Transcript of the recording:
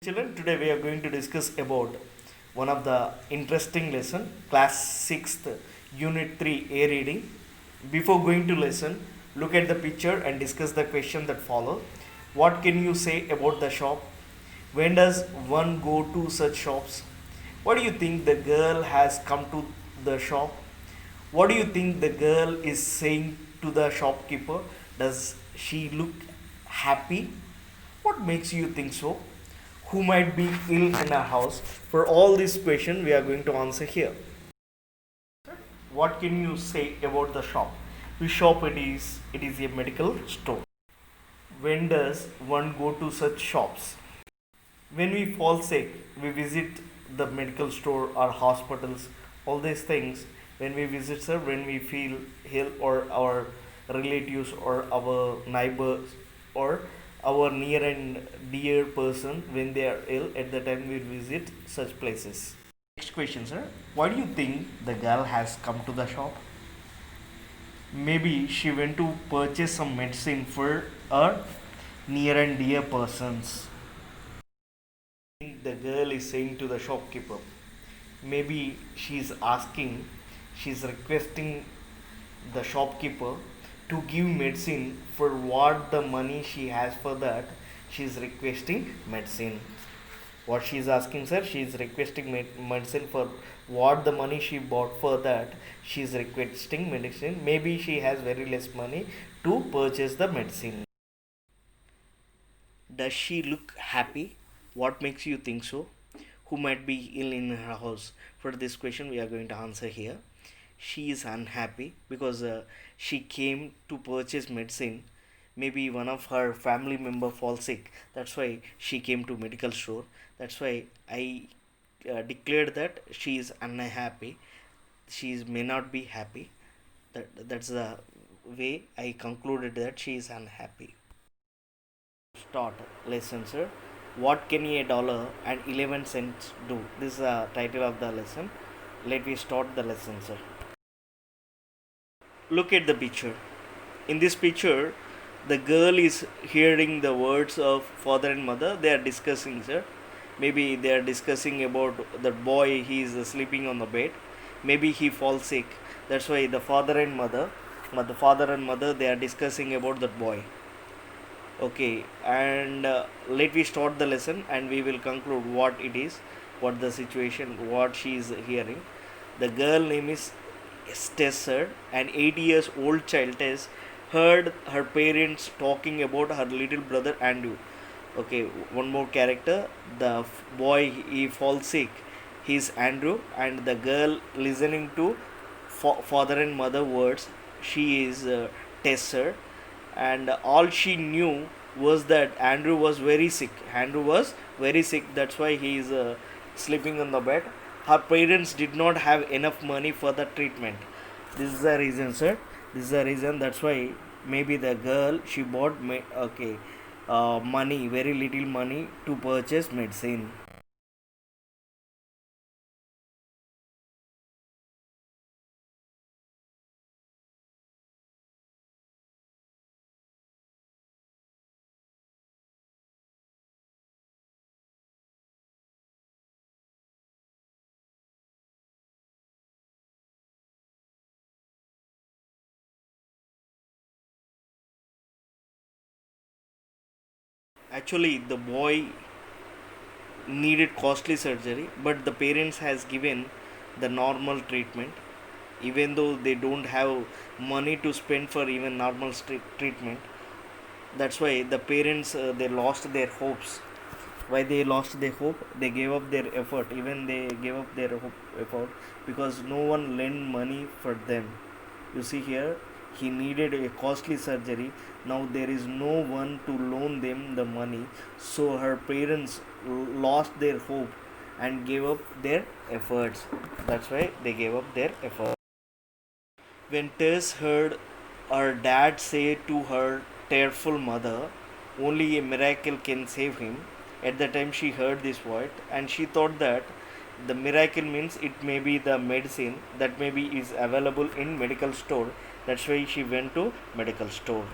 children, today we are going to discuss about one of the interesting lesson, class 6th unit 3 a reading. Before going to lesson, look at the picture and discuss the question that follow. What can you say about the shop? When does one go to such shops? What do you think the girl has come to the shop? What do you think the girl is saying to the shopkeeper? Does she look happy? What makes you think so? Who might be ill in our house? For all these questions, we are going to answer here. What can you say about the shop? Which shop it is? It is a medical store. When does one go to such shops? When we fall sick, we visit the medical store or hospitals. All these things, when we visit, sir, when we feel ill, or our relatives or our neighbors or our near and dear person, when they are ill, at the time we visit such places. Next question, sir. Why do you think the girl has come to the shop? Maybe she went to purchase some medicine for her near and dear persons. The girl is saying to the shopkeeper, maybe she's asking, she's requesting the shopkeeper to give medicine. For what the money she has for that, she's requesting medicine. What she's asking, sir, she's requesting medicine. For what the money she bought for that, she's requesting medicine. Maybe she has very less money to purchase the medicine. Does she look happy? What makes you think so? Who might be ill in her house? For this question, we are going to answer here. She is unhappy because she came to purchase medicine. Maybe one of her family member falls sick. That's why she came to medical store. That's why I declared that she is unhappy. She may not be happy. That's the way I concluded that she is unhappy. Start lesson, sir. What can a dollar and 11 cents do? This is the title of the lesson. Let me start the lesson, sir. Look at the picture. In this picture, the girl is hearing the words of father and mother. They are discussing, sir. Maybe they are discussing about the boy. He is sleeping on the bed. Maybe he falls sick. That's why the father and mother, they are discussing about that boy. Okay, and let me start the lesson and we will conclude what it is, what the situation, what she is hearing. The girl name is Tessa, an 8 years old child Tess heard her parents talking about her little brother Andrew. Okay, one more character. The boy, he falls sick. He's Andrew, and the girl listening to father and mother words. She is Tessa, and all she knew was that Andrew was very sick. That's why he is sleeping on the bed. Her parents did not have enough money for the treatment. This is the reason, sir. This is the reason. That's why maybe the girl, she bought money, very little money to purchase medicine. Actually, the boy needed costly surgery, but the parents has given the normal treatment. Even though they don't have money to spend for even normal treatment, that's why the parents, they lost their hopes. Why they lost their hope? They gave up their effort. Even they gave up their effort because no one lent money for them. You see here, he needed a costly surgery. Now there is no one to loan them the money, so her parents lost their hope and gave up their efforts. That's why they gave up their effort. When Tess heard her dad say to her tearful mother, only a miracle can save him, at the time she heard this word and she thought that the miracle means it may be the medicine that maybe is available in medical store. That's why she went to medical store.